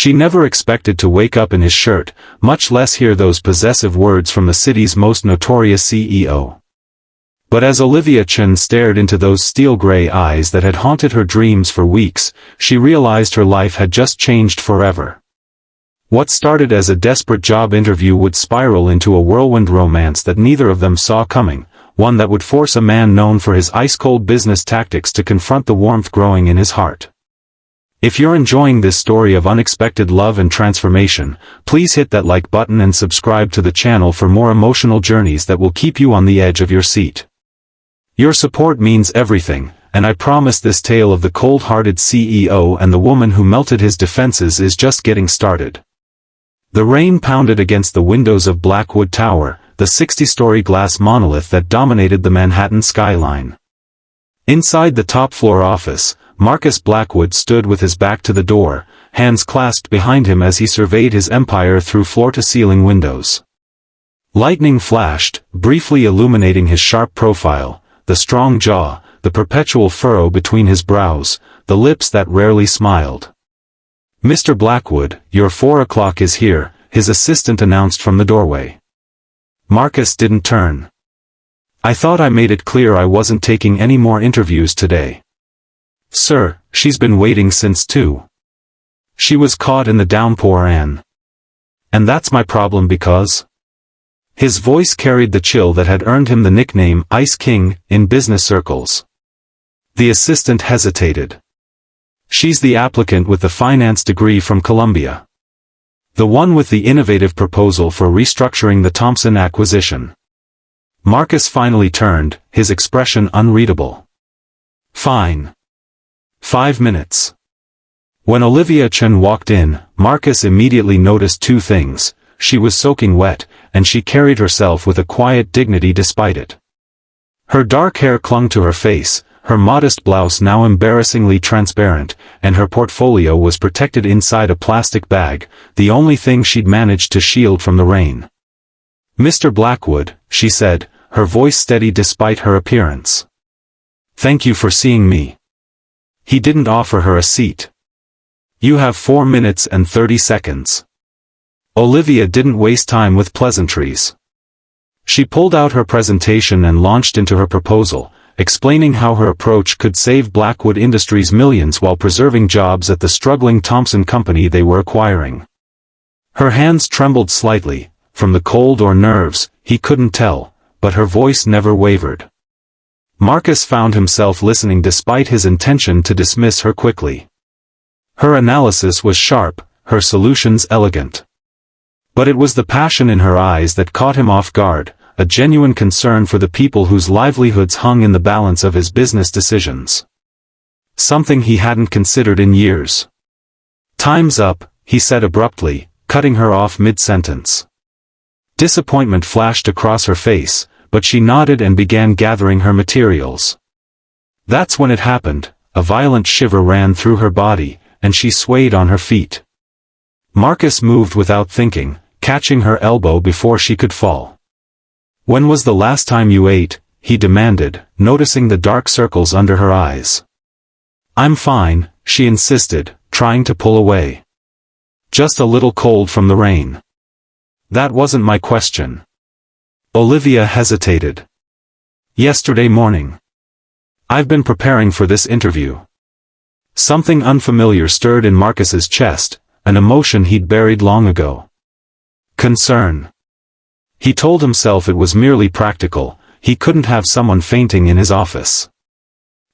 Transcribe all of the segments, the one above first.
She never expected to wake up in his shirt, much less hear those possessive words from the city's most notorious CEO. But as Olivia Chen stared into those steel-gray eyes that had haunted her dreams for weeks, she realized her life had just changed forever. What started as a desperate job interview would spiral into a whirlwind romance that neither of them saw coming, one that would force a man known for his ice-cold business tactics to confront the warmth growing in his heart. If you're enjoying this story of unexpected love and transformation, please hit that like button and subscribe to the channel for more emotional journeys that will keep you on the edge of your seat. Your support means everything, and I promise this tale of the cold-hearted CEO and the woman who melted his defenses is just getting started. The rain pounded against the windows of Blackwood Tower, the 60-story glass monolith that dominated the Manhattan skyline. Inside the top-floor office, Marcus Blackwood stood with his back to the door, hands clasped behind him as he surveyed his empire through floor-to-ceiling windows. Lightning flashed, briefly illuminating his sharp profile, the strong jaw, the perpetual furrow between his brows, the lips that rarely smiled. "Mr. Blackwood, your 4 o'clock is here," his assistant announced from the doorway. Marcus didn't turn. "I thought I made it clear I wasn't taking any more interviews today." "Sir, she's been waiting since 2. She was caught in the downpour and that's my problem because..." His voice carried the chill that had earned him the nickname Ice King in business circles. The assistant hesitated. "She's the applicant with the finance degree from Columbia. The one with the innovative proposal for restructuring the Thompson acquisition." Marcus finally turned, his expression unreadable. "Fine. 5 minutes." When Olivia Chen walked in, Marcus immediately noticed 2 things. She was soaking wet, and she carried herself with a quiet dignity despite it. Her dark hair clung to her face, her modest blouse now embarrassingly transparent, and her portfolio was protected inside a plastic bag, the only thing she'd managed to shield from the rain. "Mr. Blackwood," she said, her voice steady despite her appearance. "Thank you for seeing me." He didn't offer her a seat. "You have 4 minutes and 30 seconds. Olivia didn't waste time with pleasantries. She pulled out her presentation and launched into her proposal, explaining how her approach could save Blackwood Industries millions while preserving jobs at the struggling Thompson company they were acquiring. Her hands trembled slightly, from the cold or nerves, he couldn't tell, but her voice never wavered. Marcus found himself listening despite his intention to dismiss her quickly. Her analysis was sharp, her solutions elegant. But it was the passion in her eyes that caught him off guard, a genuine concern for the people whose livelihoods hung in the balance of his business decisions. Something he hadn't considered in years. "Time's up," he said abruptly, cutting her off mid-sentence. Disappointment flashed across her face, but she nodded and began gathering her materials. That's when it happened. A violent shiver ran through her body, and she swayed on her feet. Marcus moved without thinking, catching her elbow before she could fall. "When was the last time you ate?" he demanded, noticing the dark circles under her eyes. "I'm fine," she insisted, trying to pull away. "Just a little cold from the rain." "That wasn't my question." Olivia hesitated. "Yesterday morning. I've been preparing for this interview." Something unfamiliar stirred in Marcus's chest, an emotion he'd buried long ago. Concern. He told himself it was merely practical, he couldn't have someone fainting in his office.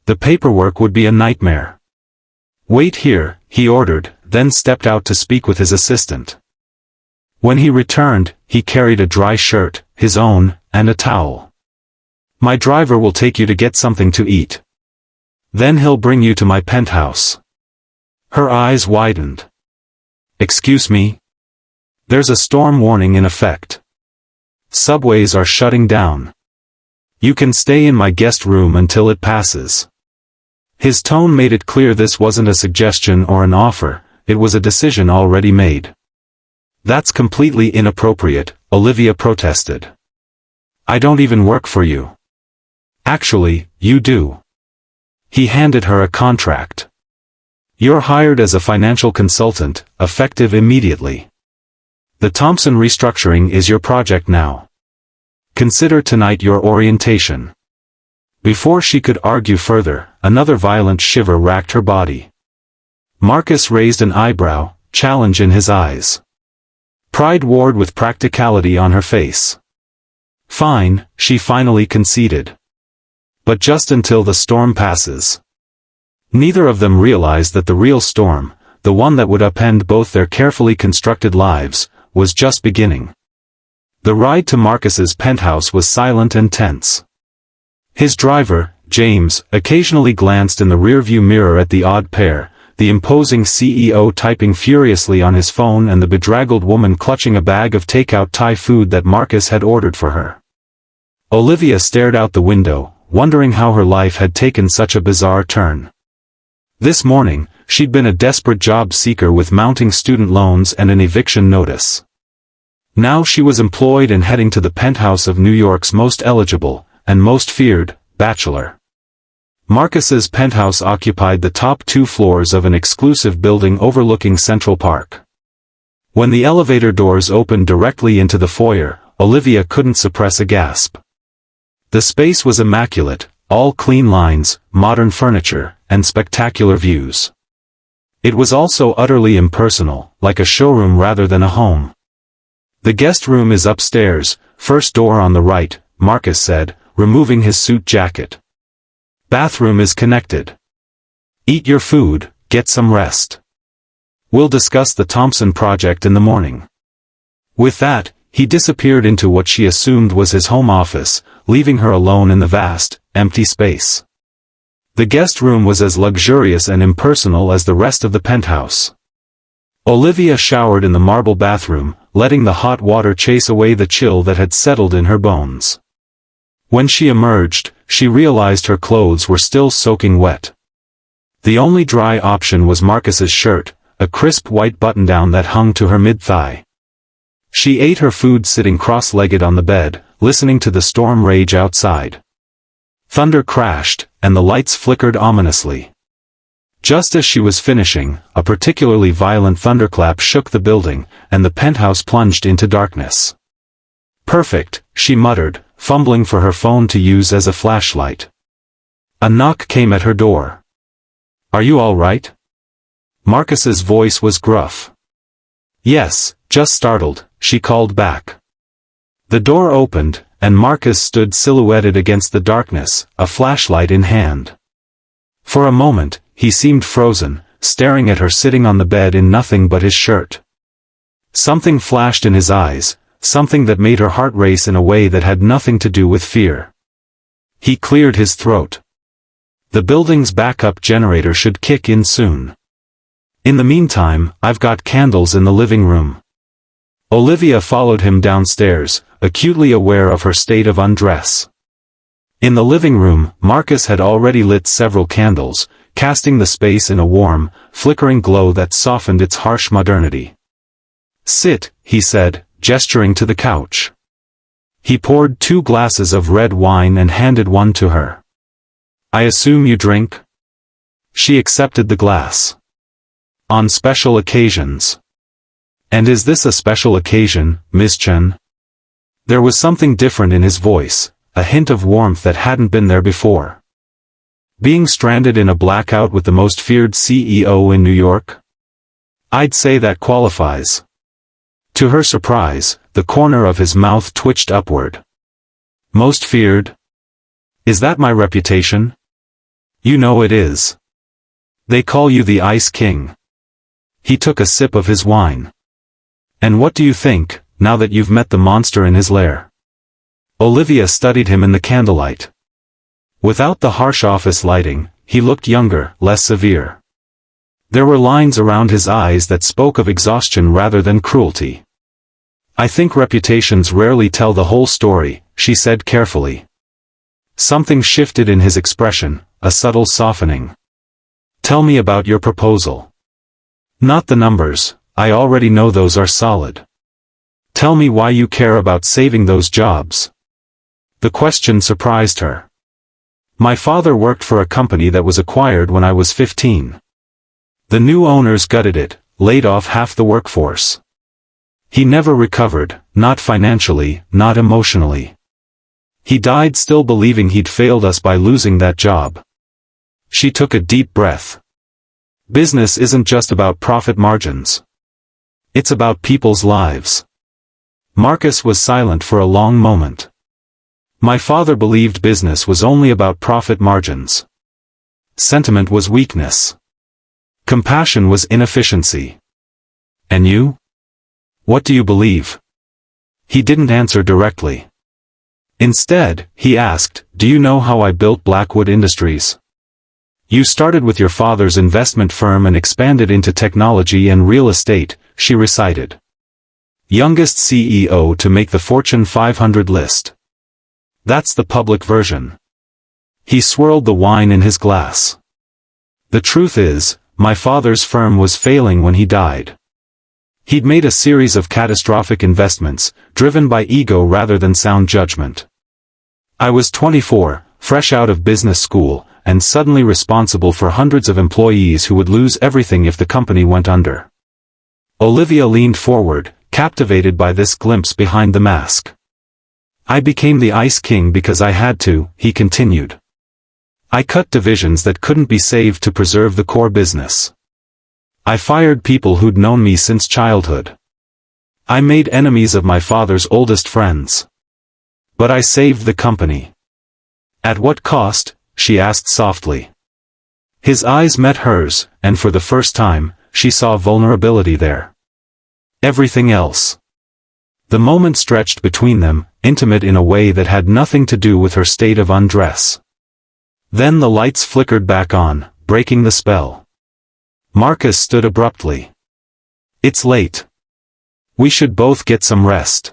The paperwork would be a nightmare. "Wait here," he ordered, then stepped out to speak with his assistant. When he returned, he carried a dry shirt, his own, and a towel. "My driver will take you to get something to eat. Then he'll bring you to my penthouse." Her eyes widened. "Excuse me? There's a storm warning in effect. Subways are shutting down. You can stay in my guest room until it passes." His tone made it clear this wasn't a suggestion or an offer, it was a decision already made. "That's completely inappropriate," Olivia protested. "I don't even work for you." "Actually, you do." He handed her a contract. You're hired as a financial consultant, effective immediately. The Thompson restructuring is your project now. Consider tonight your orientation. Before she could argue further, another violent shiver racked her body. Marcus raised an eyebrow, challenge in his eyes. Pride warred with practicality on her face. Fine, she finally conceded. But just until the storm passes. Neither of them realized that the real storm, the one that would upend both their carefully constructed lives, was just beginning. The ride to Marcus's penthouse was silent and tense. His driver, James, occasionally glanced in the rearview mirror at the odd pair, the imposing CEO typing furiously on his phone and the bedraggled woman clutching a bag of takeout Thai food that Marcus had ordered for her. Olivia stared out the window, wondering how her life had taken such a bizarre turn. This morning, she'd been a desperate job seeker with mounting student loans and an eviction notice. Now she was employed and heading to the penthouse of New York's most eligible, and most feared, bachelor. Marcus's penthouse occupied the top 2 floors of an exclusive building overlooking Central Park. When the elevator doors opened directly into the foyer, Olivia couldn't suppress a gasp. The space was immaculate, all clean lines, modern furniture, and spectacular views. It was also utterly impersonal, like a showroom rather than a home. The guest room is upstairs, first door on the right, Marcus said, removing his suit jacket. Bathroom is connected. Eat your food, get some rest. We'll discuss the Thompson project in the morning. With that, he disappeared into what she assumed was his home office, leaving her alone in the vast, empty space. The guest room was as luxurious and impersonal as the rest of the penthouse. Olivia showered in the marble bathroom, letting the hot water chase away the chill that had settled in her bones. When she emerged, she realized her clothes were still soaking wet. The only dry option was Marcus's shirt, a crisp white button-down that hung to her mid-thigh. She ate her food sitting cross-legged on the bed, listening to the storm rage outside. Thunder crashed, and the lights flickered ominously. Just as she was finishing, a particularly violent thunderclap shook the building, and the penthouse plunged into darkness. Perfect, she muttered, fumbling for her phone to use as a flashlight. A knock came at her door. Are you all right? Marcus's voice was gruff. Yes, just startled, she called back. The door opened, and Marcus stood silhouetted against the darkness, a flashlight in hand. For a moment, he seemed frozen, staring at her sitting on the bed in nothing but his shirt. Something flashed in his eyes, something that made her heart race in a way that had nothing to do with fear. He cleared his throat. The building's backup generator should kick in soon. In the meantime, I've got candles in the living room. Olivia followed him downstairs, acutely aware of her state of undress. In the living room, Marcus had already lit several candles, casting the space in a warm, flickering glow that softened its harsh modernity. Sit, he said, gesturing to the couch. He poured 2 glasses of red wine and handed one to her. I assume you drink? She accepted the glass. On special occasions. And is this a special occasion, Miss Chen? There was something different in his voice, a hint of warmth that hadn't been there before. Being stranded in a blackout with the most feared CEO in New York? I'd say that qualifies. To her surprise, the corner of his mouth twitched upward. Most feared? Is that my reputation? You know it is. They call you the Ice King. He took a sip of his wine. And what do you think, now that you've met the monster in his lair? Olivia studied him in the candlelight. Without the harsh office lighting, he looked younger, less severe. There were lines around his eyes that spoke of exhaustion rather than cruelty. I think reputations rarely tell the whole story, she said carefully. Something shifted in his expression, a subtle softening. Tell me about your proposal. Not the numbers, I already know those are solid. Tell me why you care about saving those jobs. The question surprised her. My father worked for a company that was acquired when I was 15. The new owners gutted it, laid off half the workforce. He never recovered, not financially, not emotionally. He died still believing he'd failed us by losing that job. She took a deep breath. Business isn't just about profit margins. It's about people's lives. Marcus was silent for a long moment. My father believed business was only about profit margins. Sentiment was weakness. Compassion was inefficiency. And you? What do you believe? He didn't answer directly. Instead, he asked, do you know how I built Blackwood Industries? You started with your father's investment firm and expanded into technology and real estate, she recited. Youngest CEO to make the Fortune 500 list. That's the public version. He swirled the wine in his glass. The truth is, my father's firm was failing when he died. He'd made a series of catastrophic investments, driven by ego rather than sound judgment. I was 24, fresh out of business school, and suddenly responsible for hundreds of employees who would lose everything if the company went under. Olivia leaned forward, captivated by this glimpse behind the mask. I became the Ice King because I had to, he continued. I cut divisions that couldn't be saved to preserve the core business. I fired people who'd known me since childhood. I made enemies of my father's oldest friends. But I saved the company. At what cost? She asked softly. His eyes met hers, and for the first time, she saw vulnerability there. Everything else. The moment stretched between them, intimate in a way that had nothing to do with her state of undress. Then the lights flickered back on, breaking the spell. Marcus stood abruptly. It's late. We should both get some rest.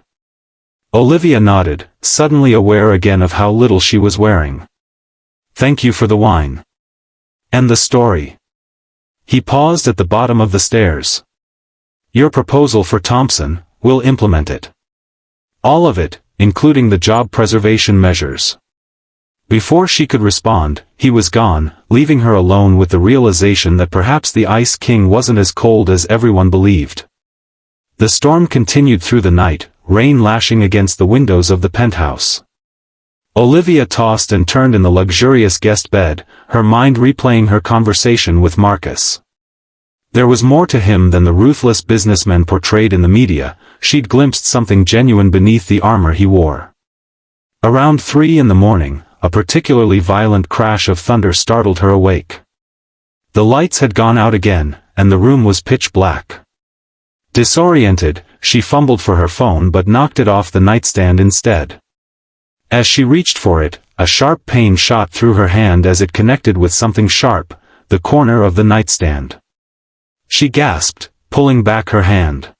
Olivia nodded, suddenly aware again of how little she was wearing. Thank you for the wine. And the story. He paused at the bottom of the stairs. Your proposal for Thompson, we'll implement it. All of it, including the job preservation measures. Before she could respond, he was gone, leaving her alone with the realization that perhaps the Ice King wasn't as cold as everyone believed. The storm continued through the night, rain lashing against the windows of the penthouse. Olivia tossed and turned in the luxurious guest bed, her mind replaying her conversation with Marcus. There was more to him than the ruthless businessman portrayed in the media. She'd glimpsed something genuine beneath the armor he wore. Around 3 in the morning, a particularly violent crash of thunder startled her awake. The lights had gone out again, and the room was pitch black. Disoriented, she fumbled for her phone but knocked it off the nightstand instead. As she reached for it, a sharp pain shot through her hand as it connected with something sharp, the corner of the nightstand. She gasped, pulling back her hand.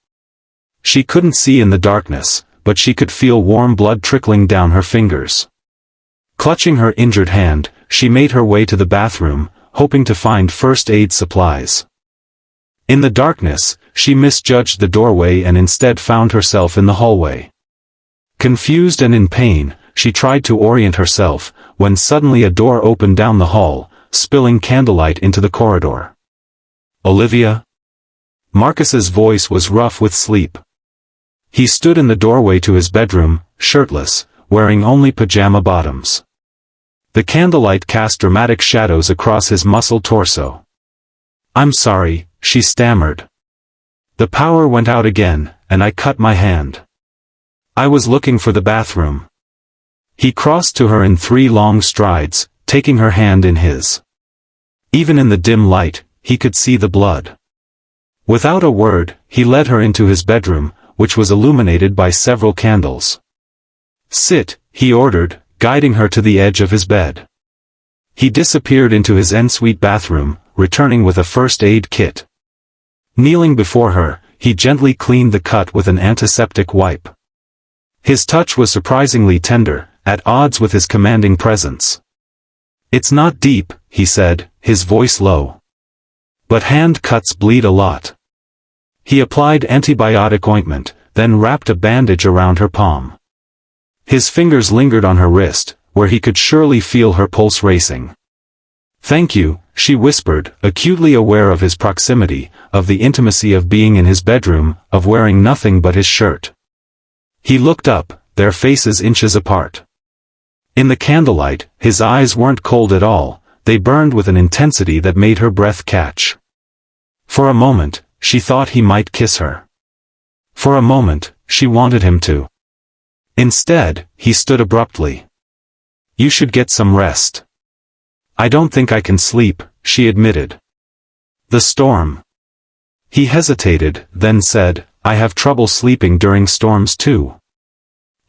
She couldn't see in the darkness, but she could feel warm blood trickling down her fingers. Clutching her injured hand, she made her way to the bathroom, hoping to find first aid supplies. In the darkness, she misjudged the doorway and instead found herself in the hallway. Confused and in pain, she tried to orient herself, when suddenly a door opened down the hall, spilling candlelight into the corridor. Olivia? Marcus's voice was rough with sleep. He stood in the doorway to his bedroom, shirtless, wearing only pajama bottoms. The candlelight cast dramatic shadows across his muscled torso. I'm sorry, she stammered. The power went out again, and I cut my hand. I was looking for the bathroom. He crossed to her in 3 long strides, taking her hand in his. Even in the dim light, he could see the blood. Without a word, he led her into his bedroom, which was illuminated by several candles. Sit, he ordered, guiding her to the edge of his bed. He disappeared into his ensuite bathroom, returning with a first aid kit. Kneeling before her, he gently cleaned the cut with an antiseptic wipe. His touch was surprisingly tender, at odds with his commanding presence. It's not deep, he said, his voice low. But hand cuts bleed a lot. He applied antibiotic ointment, then wrapped a bandage around her palm. His fingers lingered on her wrist, where he could surely feel her pulse racing. Thank you, she whispered, acutely aware of his proximity, of the intimacy of being in his bedroom, of wearing nothing but his shirt. He looked up, their faces inches apart. In the candlelight, his eyes weren't cold at all, they burned with an intensity that made her breath catch. For a moment, she thought he might kiss her. For a moment, she wanted him to. Instead, he stood abruptly. "You should get some rest." "I don't think I can sleep," she admitted. "The storm." He hesitated, then said, "I have trouble sleeping during storms too."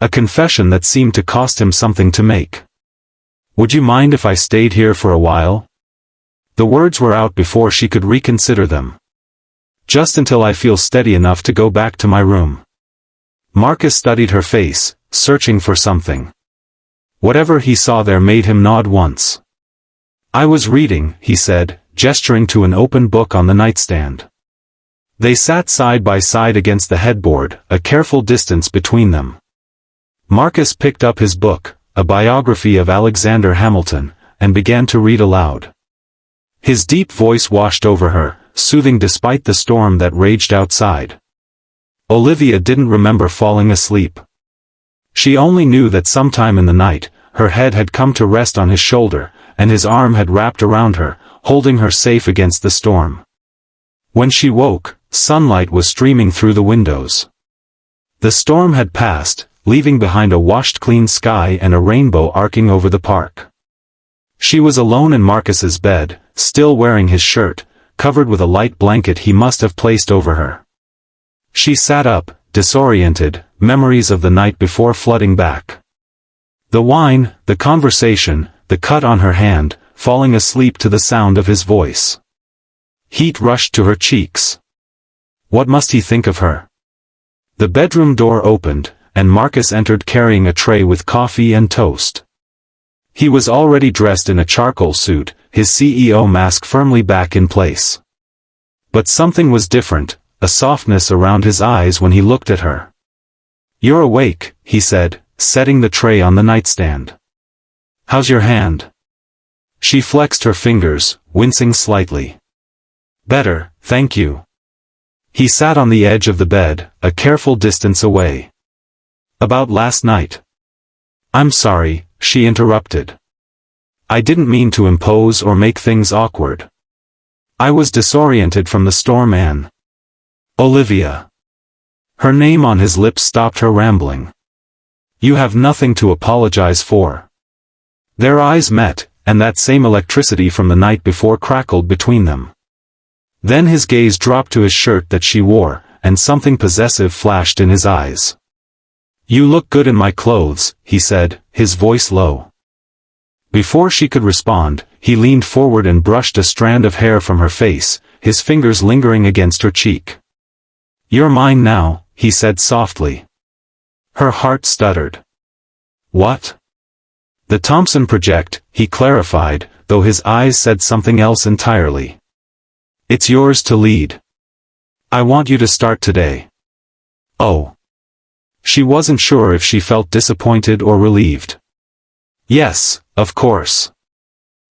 A confession that seemed to cost him something to make. "Would you mind if I stayed here for a while?" The words were out before she could reconsider them. "Just until I feel steady enough to go back to my room." Marcus studied her face, searching for something. Whatever he saw there made him nod once. "I was reading," he said, gesturing to an open book on the nightstand. They sat side by side against the headboard, a careful distance between them. Marcus picked up his book, a biography of Alexander Hamilton, and began to read aloud. His deep voice washed over her, soothing despite the storm that raged outside. Olivia didn't remember falling asleep. She only knew that sometime in the night, her head had come to rest on his shoulder, and his arm had wrapped around her, holding her safe against the storm. When she woke, sunlight was streaming through the windows. The storm had passed, leaving behind a washed-clean sky and a rainbow arcing over the park. She was alone in Marcus's bed, still wearing his shirt, covered with a light blanket he must have placed over her. She sat up, disoriented, memories of the night before flooding back. The wine, the conversation, the cut on her hand, falling asleep to the sound of his voice. Heat rushed to her cheeks. What must he think of her? The bedroom door opened, and Marcus entered carrying a tray with coffee and toast. He was already dressed in a charcoal suit, his CEO mask firmly back in place. But something was different, a softness around his eyes when he looked at her. "You're awake," he said, setting the tray on the nightstand. "How's your hand?" She flexed her fingers, wincing slightly. "Better, thank you." He sat on the edge of the bed, a careful distance away. "About last night?" "I'm sorry," she interrupted. "I didn't mean to impose or make things awkward. I was disoriented from the storm and—" "Olivia." Her name on his lips stopped her rambling. "You have nothing to apologize for." Their eyes met, and that same electricity from the night before crackled between them. Then his gaze dropped to his shirt that she wore, and something possessive flashed in his eyes. "You look good in my clothes," he said, his voice low. Before she could respond, he leaned forward and brushed a strand of hair from her face, his fingers lingering against her cheek. "You're mine now," he said softly. Her heart stuttered. "What?" "The Thompson Project," he clarified, though his eyes said something else entirely. "It's yours to lead. I want you to start today." "Oh." She wasn't sure if she felt disappointed or relieved. "Yes, of course."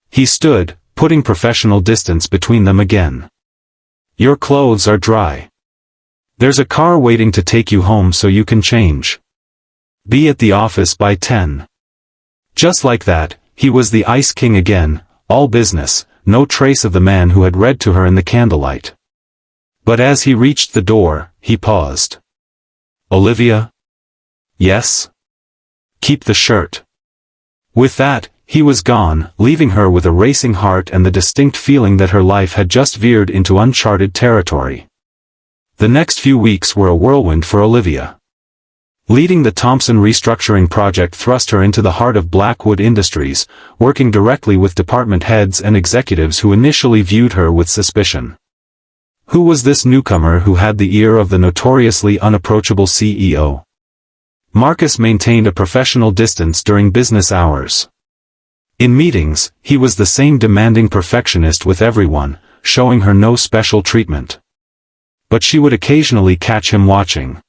He stood, putting professional distance between them again. "Your clothes are dry. There's a car waiting to take you home so you can change. Be at the office by 10. Just like that, he was the Ice King again, all business, no trace of the man who had read to her in the candlelight. But as he reached the door, he paused. "Olivia?" "Yes?" "Keep the shirt." With that, he was gone, leaving her with a racing heart and the distinct feeling that her life had just veered into uncharted territory. The next few weeks were a whirlwind for Olivia. Leading the Thompson restructuring project thrust her into the heart of Blackwood Industries, working directly with department heads and executives who initially viewed her with suspicion. Who was this newcomer who had the ear of the notoriously unapproachable CEO? Marcus maintained a professional distance during business hours. In meetings, he was the same demanding perfectionist with everyone, showing her no special treatment. But she would occasionally catch him watching.